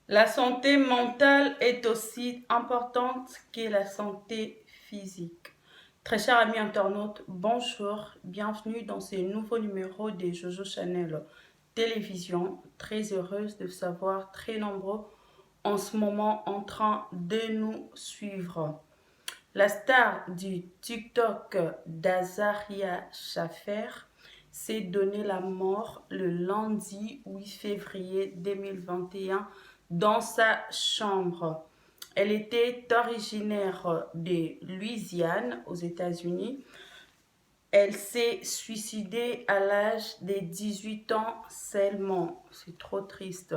La santé mentale est aussi importante que la santé physique. Très chers amis internautes, bonjour, bienvenue dans ce nouveau numéro de Jojo Channel Télévision. Très heureuse de vous savoir très nombreux en ce moment en train de nous suivre. La star du TikTok d'Azaria Shaffer s'est donné la mort le lundi 8 février 2021 dans sa chambre. Elle était originaire de Louisiane aux États-Unis. Elle s'est suicidée à l'âge de 18 ans seulement. C'est trop triste.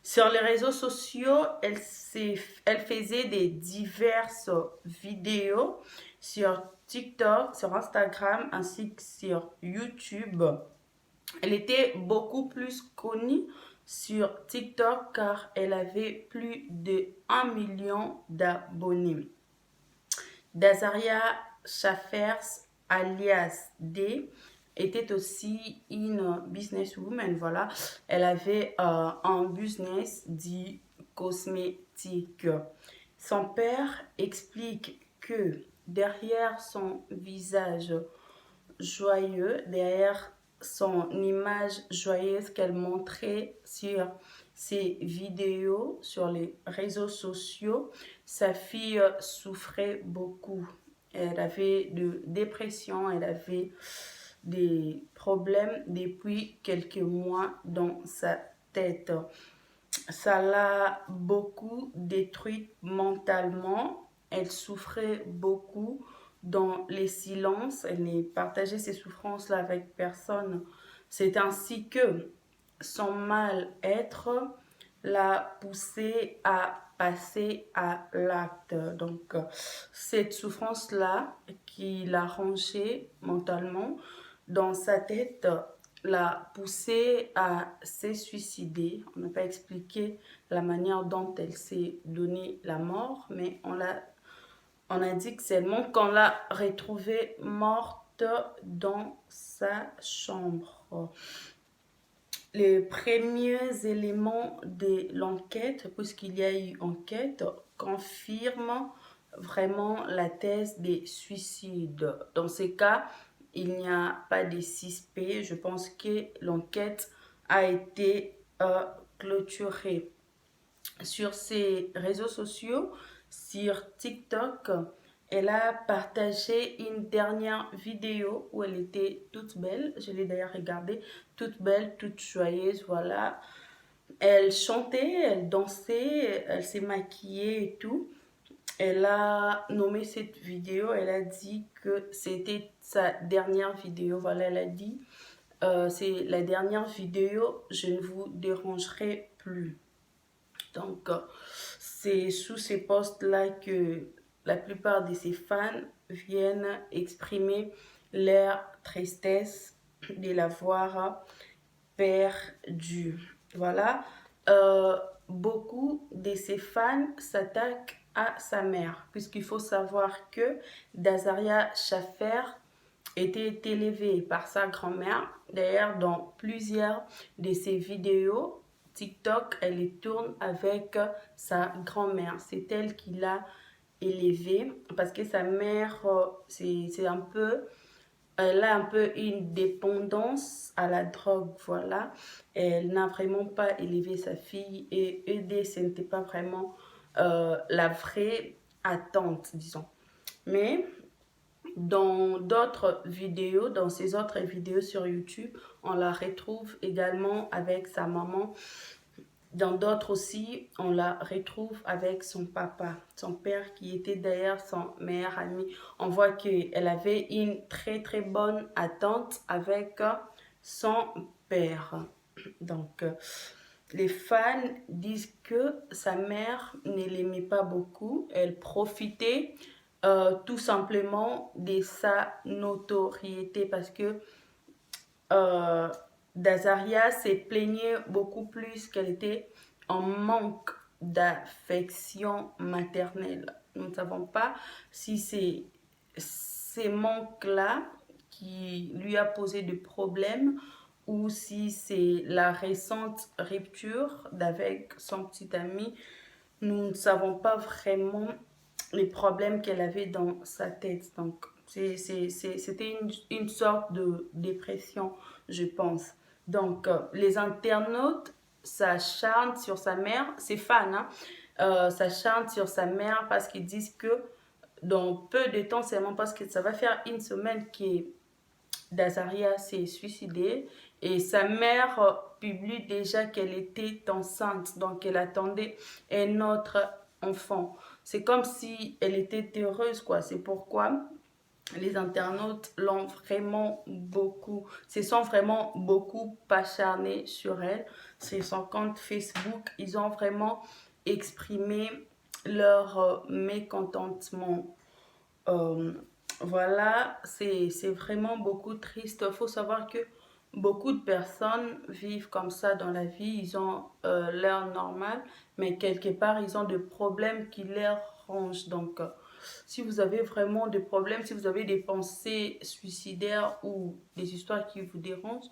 Sur les réseaux sociaux, elle faisait des diverses vidéos sur TikTok, sur Instagram ainsi que sur YouTube. Elle était beaucoup plus connue sur TikTok car elle avait plus de 1 million d'abonnés. Dazaria Schaffers, alias D, était aussi une businesswoman, voilà. Elle avait un business dit cosmétique. Son père explique que derrière son visage joyeux, derrière son image joyeuse qu'elle montrait sur ses vidéos, sur les réseaux sociaux, sa fille souffrait beaucoup. Elle avait de dépression, elle avait des problèmes depuis quelques mois dans sa tête. Ça l'a beaucoup détruite mentalement. Elle souffrait beaucoup dans les silences. Elle ne partageait ses souffrances-là avec personne. C'est ainsi que son mal-être l'a poussée à passer à l'acte. Donc, cette souffrance-là qui l'a rangée mentalement dans sa tête l'a poussée à se suicider. On n'a pas expliqué la manière dont elle s'est donné la mort, mais on a dit que seulement qu'on l'a retrouvée morte dans sa chambre. Les premiers éléments de l'enquête, puisqu'il y a eu enquête, confirment vraiment la thèse des suicides. Dans ces cas, il n'y a pas de suspect. Je pense que l'enquête a été clôturée. Sur ses réseaux sociaux, sur TikTok, elle a partagé une dernière vidéo où elle était toute belle. Je l'ai d'ailleurs regardée, toute belle, toute joyeuse, voilà. Elle chantait, elle dansait, elle s'est maquillée et tout. Elle a nommé cette vidéo, elle a dit que c'était sa dernière vidéo. Voilà, elle a dit, c'est la dernière vidéo, je ne vous dérangerai plus. Donc, c'est sous ces posts-là que la plupart de ses fans viennent exprimer leur tristesse de l'avoir perdu. Voilà. Beaucoup de ses fans s'attaquent à sa mère, puisqu'il faut savoir que Dazaria Shaffer était élevée par sa grand-mère. D'ailleurs, dans plusieurs de ses vidéos TikTok, elle les tourne avec sa grand-mère. C'est elle qui l'a élevée parce que sa mère, c'est un peu, elle a un peu une dépendance à la drogue, voilà. Elle n'a vraiment pas élevé sa fille et aider, ce n'était pas vraiment la vraie attente, disons. Mais dans d'autres vidéos, dans ses autres vidéos sur YouTube, on la retrouve également avec sa maman. Dans d'autres aussi, on la retrouve avec son papa, son père qui était d'ailleurs son meilleur ami. On voit qu'elle avait une très très bonne attente avec son père. Donc, les fans disent que sa mère ne l'aimait pas beaucoup. Elle profitait tout simplement de sa notoriété parce que euh, Dazaria s'est plaignée beaucoup plus qu'elle était en manque d'affection maternelle. Nous ne savons pas si c'est ces manques-là qui lui a posé des problèmes ou si c'est la récente rupture d'avec son petit ami. Nous ne savons pas vraiment les problèmes qu'elle avait dans sa tête. Donc, c'était une sorte de dépression, je pense. Donc, les internautes s'acharnent sur sa mère, ses fans, hein, s'acharnent sur sa mère parce qu'ils disent que dans peu de temps, seulement parce que ça va faire une semaine que Dazaria s'est suicidée et sa mère publie déjà qu'elle était enceinte, donc elle attendait un autre enfant. C'est comme si elle était heureuse, quoi. C'est pourquoi les internautes l'ont vraiment beaucoup, se sont vraiment beaucoup acharnés sur elle. Sur son compte Facebook, ils ont vraiment exprimé leur mécontentement. Euh, voilà, c'est vraiment beaucoup triste. Il faut savoir que beaucoup de personnes vivent comme ça dans la vie. Ils ont l'air normal, mais quelque part, ils ont des problèmes qui les rongent. Donc, si vous avez vraiment des problèmes, si vous avez des pensées suicidaires ou des histoires qui vous dérangent,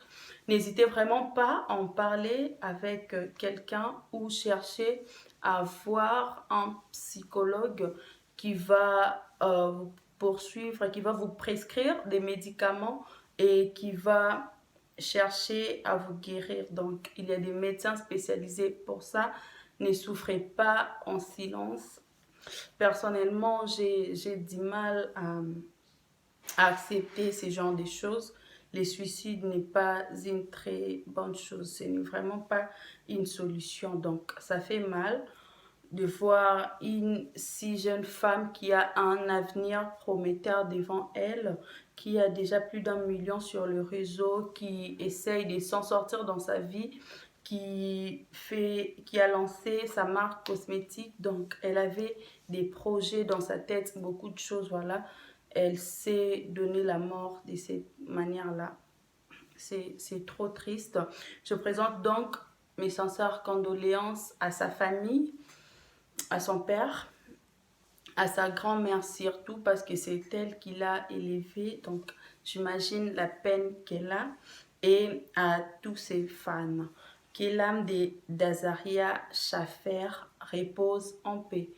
n'hésitez vraiment pas à en parler avec quelqu'un ou chercher à voir un psychologue qui va vous poursuivre, qui va vous prescrire des médicaments et qui va chercher à vous guérir. Donc, il y a des médecins spécialisés pour ça. Ne souffrez pas en silence. Personnellement, j'ai du mal à accepter ce genre de choses. Les suicides n'est pas une très bonne chose. Ce n'est vraiment pas une solution. Donc, ça fait mal de voir une si jeune femme qui a un avenir prometteur devant elle, qui a déjà plus d'1 million sur le réseau, qui essaye de s'en sortir dans sa vie, qui a lancé sa marque cosmétique. Donc, elle avait des projets dans sa tête, beaucoup de choses, voilà. Elle s'est donné la mort de cette manière-là. C'est trop triste. Je présente donc mes sincères condoléances à sa famille, à son père, à sa grand-mère surtout parce que c'est elle qui l'a élevée. Donc, j'imagine la peine qu'elle a et à tous ses fans. Que l'âme de Dazaria Schaffer repose en paix.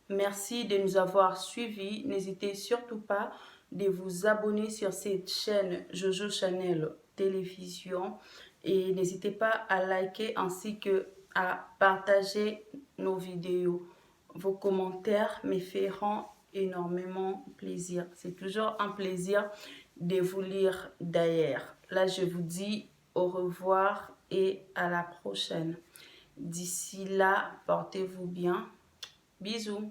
Merci de nous avoir suivis. N'hésitez surtout pas de vous abonner sur cette chaîne Jojo Channel Télévision et n'hésitez pas à liker ainsi que à partager nos vidéos. Vos commentaires me feront énormément plaisir. C'est toujours un plaisir de vous lire d'ailleurs. Là, je vous dis au revoir et à la prochaine. D'ici là, portez-vous bien. Bisous.